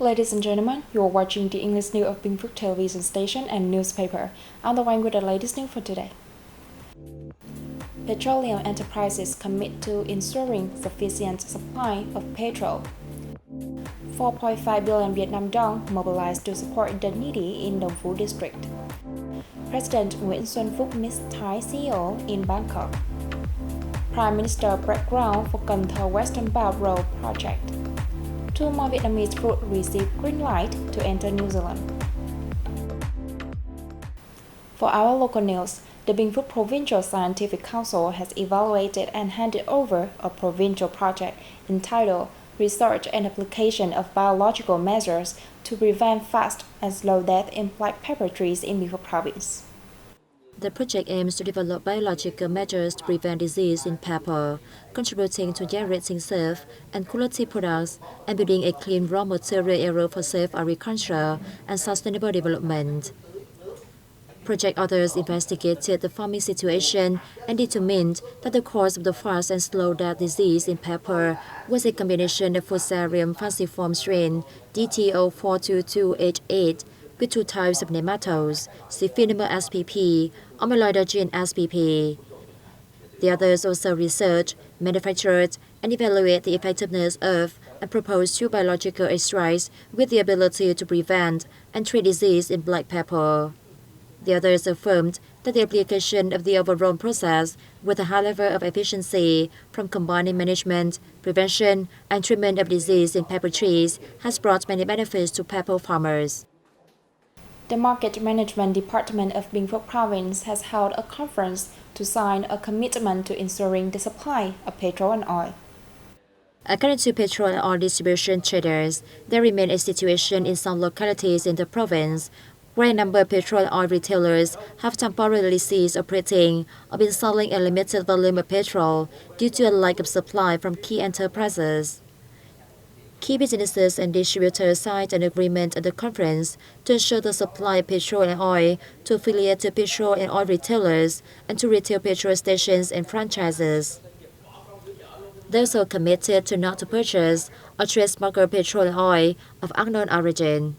Ladies and gentlemen, you are watching the English news of Bình Phước television station and newspaper. I'm the one with the latest news for today. Petroleum enterprises commit to ensuring sufficient supply of petrol. 4.5 billion Vietnam dong mobilized to support the needy in Dong Phu district. President Nguyễn Xuân Phúc meets Thai CEO in Bangkok. Prime Minister breaks ground for Cần Thơ Western Belt Road project. 2 more Vietnamese fruit receive green light to enter New Zealand. For our local news, the Bình Phước Provincial Scientific Council has evaluated and handed over a provincial project entitled Research and Application of Biological Measures to Prevent Fast and Slow Death in Black Pepper Trees in Bình Phước Province. The project aims to develop biological measures to prevent disease in pepper, contributing to generating safe and quality products and building a clean raw material area for safe agriculture and sustainable development. Project authors investigated the farming situation and determined that the cause of the fast and slow death disease in pepper was a combination of Fusarium falciform strain DTO422H8 with 2 types of nematodes, Cyphinomer spp, Amyloidogen spp. The others also researched, manufactured, and evaluated the effectiveness of and proposed 2 biological extracts with the ability to prevent and treat disease in black pepper. The others affirmed that the application of the overall process with a high level of efficiency from combining management, prevention, and treatment of disease in pepper trees has brought many benefits to pepper farmers. The Market Management Department of Bình Phước Province has held a conference to sign a commitment to ensuring the supply of petrol and oil. According to petrol and oil distribution traders, there remains a situation in some localities in the province where a number of petrol and oil retailers have temporarily ceased operating or been selling a limited volume of petrol due to a lack of supply from key enterprises. Key businesses and distributors signed an agreement at the conference to ensure the supply of petrol and oil to affiliated petrol and oil retailers and to retail petrol stations and franchises. They also committed to not to purchase or trade smuggled petrol and oil of unknown origin.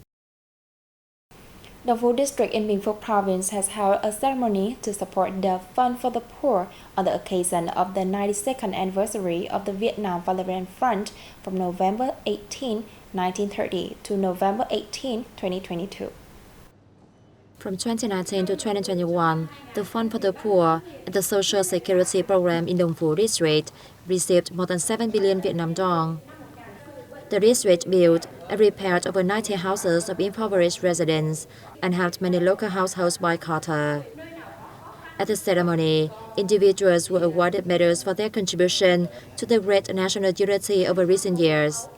The Phu district in Bình Phước Province has held a ceremony to support the Fund for the Poor on the occasion of the 92nd anniversary of the Vietnam Veteran Front from November 18, 1930 to November 18, 2022. From 2019 to 2021, the Fund for the Poor and the Social Security Program in Dong Phu district received more than 7 billion Vietnam dong. The district built and repaired over 90 houses of impoverished residents and helped many local households buy cotton. At the ceremony, individuals were awarded medals for their contribution to the great national unity over recent years.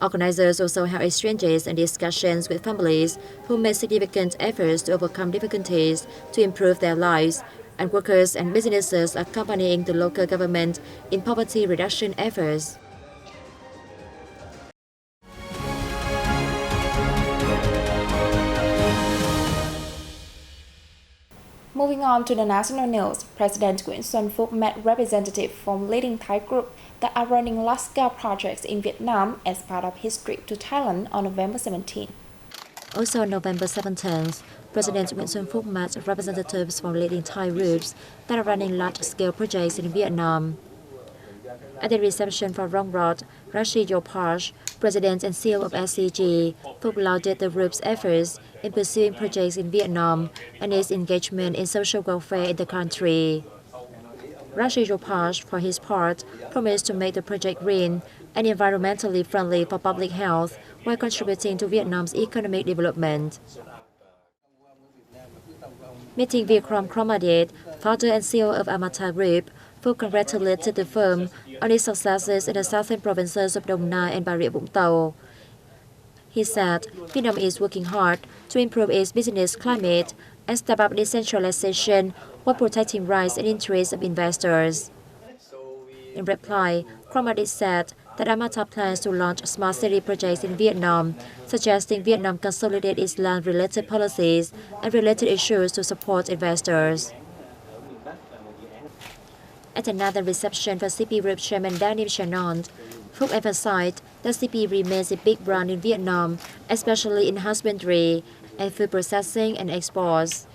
Organizers also held exchanges and discussions with families who made significant efforts to overcome difficulties to improve their lives, and workers and businesses accompanying the local government in poverty reduction efforts. Moving on to the national news, President Nguyễn Xuân Phúc met representatives from leading Thai groups that are running large-scale projects in Vietnam as part of his trip to Thailand on November 17. Also on November 17th, President Nguyễn Xuân Phúc met representatives from leading Thai groups that are running large-scale projects in Vietnam. At the reception for Rong Rod, Rashi Yopaj, President and CEO of SCG, Phúc lauded the group's efforts in pursuing projects in Vietnam and its engagement in social welfare in the country. Rashi Yopaj, for his part, promised to make the project green and environmentally friendly for public health while contributing to Vietnam's economic development. Meeting Vikram Kromadit, founder and CEO of Amata Group, Phúc congratulated the firm on its successes in the southern provinces of Đồng Nai and Bà Rịa Vũng Tàu. He said Vietnam is working hard to improve its business climate and step up decentralization while protecting rights and interests of investors. In reply, Kromadit said that Amata plans to launch smart city projects in Vietnam, suggesting Vietnam consolidate its land-related policies and related issues to support investors. At another reception for CP Group Chairman Daniel Chanand, Phúc emphasized that CP remains a big brand in Vietnam, especially in husbandry and food processing and exports.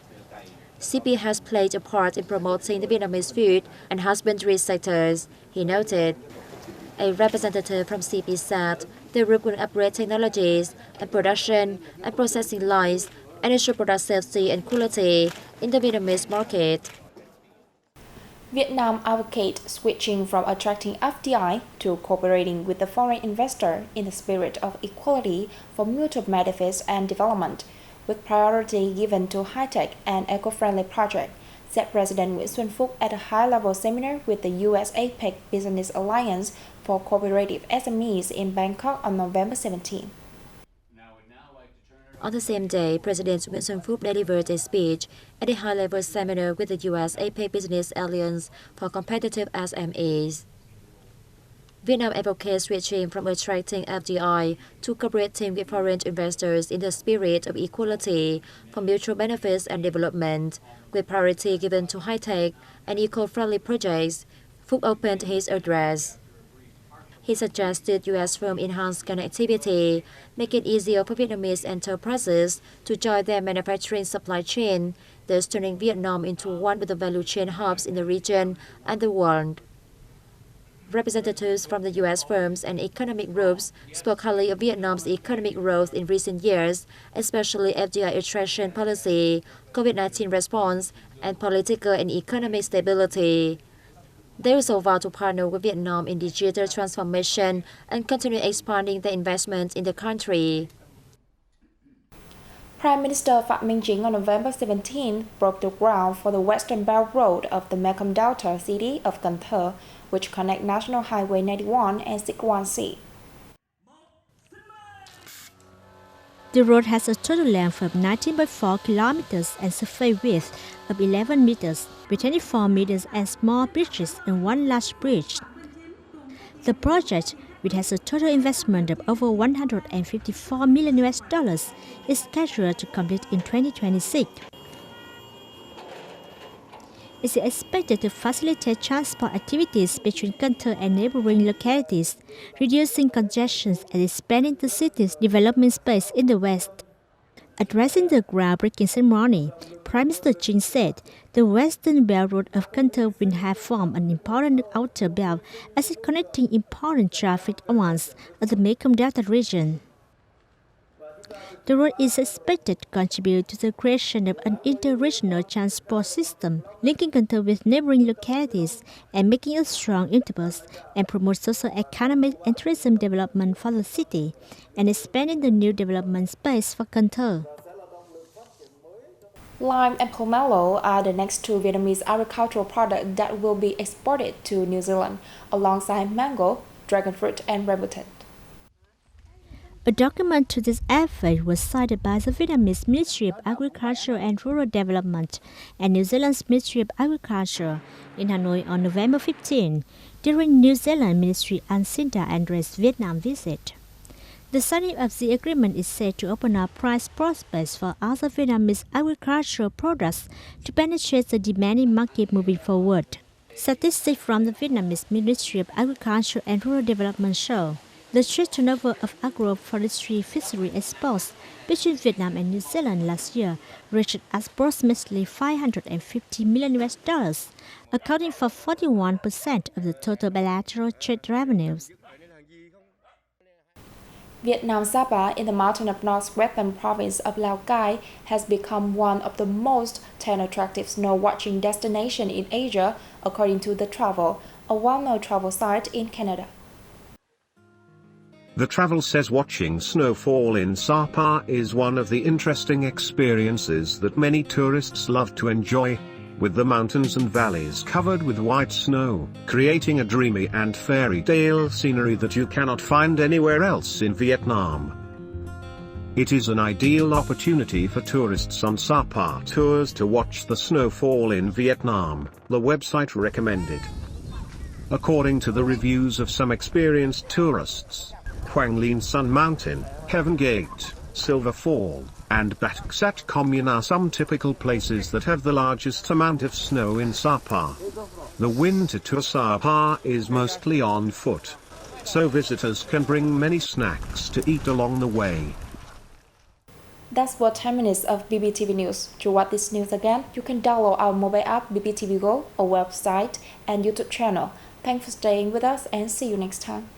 CP has played a part in promoting the Vietnamese food and husbandry sectors, he noted. A representative from CP said the group will upgrade technologies and production and processing lines and ensure product safety and quality in the Vietnamese market. Vietnam advocates switching from attracting FDI to cooperating with the foreign investor in the spirit of equality for mutual benefits and development, with priority given to high-tech and eco-friendly projects, said President Nguyễn Xuân Phúc at a high-level seminar with the U.S. APEC Business Alliance for Cooperative SMEs in Bangkok on November 17. On the same day, President Nguyễn Xuân Phúc delivered a speech at a high-level seminar with the U.S. APEC Business Alliance for Competitive SMEs. Vietnam advocates switching from attracting FDI to cooperating with foreign investors in the spirit of equality for mutual benefits and development, with priority given to high-tech and eco-friendly projects, Phúc opened his address. He suggested U.S. firms enhance connectivity, make it easier for Vietnamese enterprises to join their manufacturing supply chain, thus turning Vietnam into one of the value chain hubs in the region and the world. Representatives from the U.S. firms and economic groups spoke highly of Vietnam's economic growth in recent years, especially FDI attraction policy, COVID-19 response, and political and economic stability. They also vowed to partner with Vietnam in digital transformation and continue expanding their investment in the country. Prime Minister Phạm Minh Chính on November 17 broke the ground for the Western Belt Road of the Mekong Delta city of Cần Thơ, which connect National Highway 91 and 61C. The road has a total length of 19.4 kilometers and surface width of 11 meters, with 24 meters and small bridges and one large bridge. The project, which has a total investment of over $154 million, is scheduled to complete in 2026. It is expected to facilitate transport activities between Cần Thơ and neighboring localities, reducing congestion and expanding the city's development space in the west. Addressing the groundbreaking ceremony, Prime Minister Chính said the Western Belt Road of Cần Thơ will have formed an important outer belt as it connecting important traffic routes of the Mekong Delta region. The road is expected to contribute to the creation of an inter-regional transport system, linking Cần Thơ with neighboring localities and making a strong impulse and promote socio-economic and tourism development for the city, and expanding the new development space for Cần Thơ. Lime and pomelo are the next two Vietnamese agricultural products that will be exported to New Zealand, alongside mango, dragon fruit, and rambutan. A document to this effort was signed by the Vietnamese Ministry of Agriculture and Rural Development and New Zealand's Ministry of Agriculture in Hanoi on November 15 during New Zealand Ministry Jacinda Ardern's Vietnam visit. The signing of the agreement is said to open up price prospects for other Vietnamese agricultural products to penetrate the demanding market moving forward. Statistics from the Vietnamese Ministry of Agriculture and Rural Development show the trade turnover of agroforestry fishery exports between Vietnam and New Zealand last year reached approximately $550 million, accounting for 41% of the total bilateral trade revenues. Vietnam's Sapa in the mountain of northwestern province of Lao Cai has become one of the most 10 attractive snow-watching destinations in Asia, according to The Travel, a well-known travel site in Canada. The Travel says watching snowfall in Sapa is one of the interesting experiences that many tourists love to enjoy, with the mountains and valleys covered with white snow, creating a dreamy and fairy tale scenery that you cannot find anywhere else in Vietnam. It is an ideal opportunity for tourists on Sapa tours to watch the snowfall in Vietnam, the website recommended. According to the reviews of some experienced tourists, Quang Linh Sun Mountain, Heaven Gate, Silver Fall, and Batak Sat Commune are some typical places that have the largest amount of snow in Sapa. The winter tour Sapa is mostly on foot. so visitors can bring many snacks to eat along the way. That's what 10 minutes of BPTV News. To watch this news again, you can download our mobile app BPTV Go, our website, and YouTube channel. Thanks for staying with us and see you next time.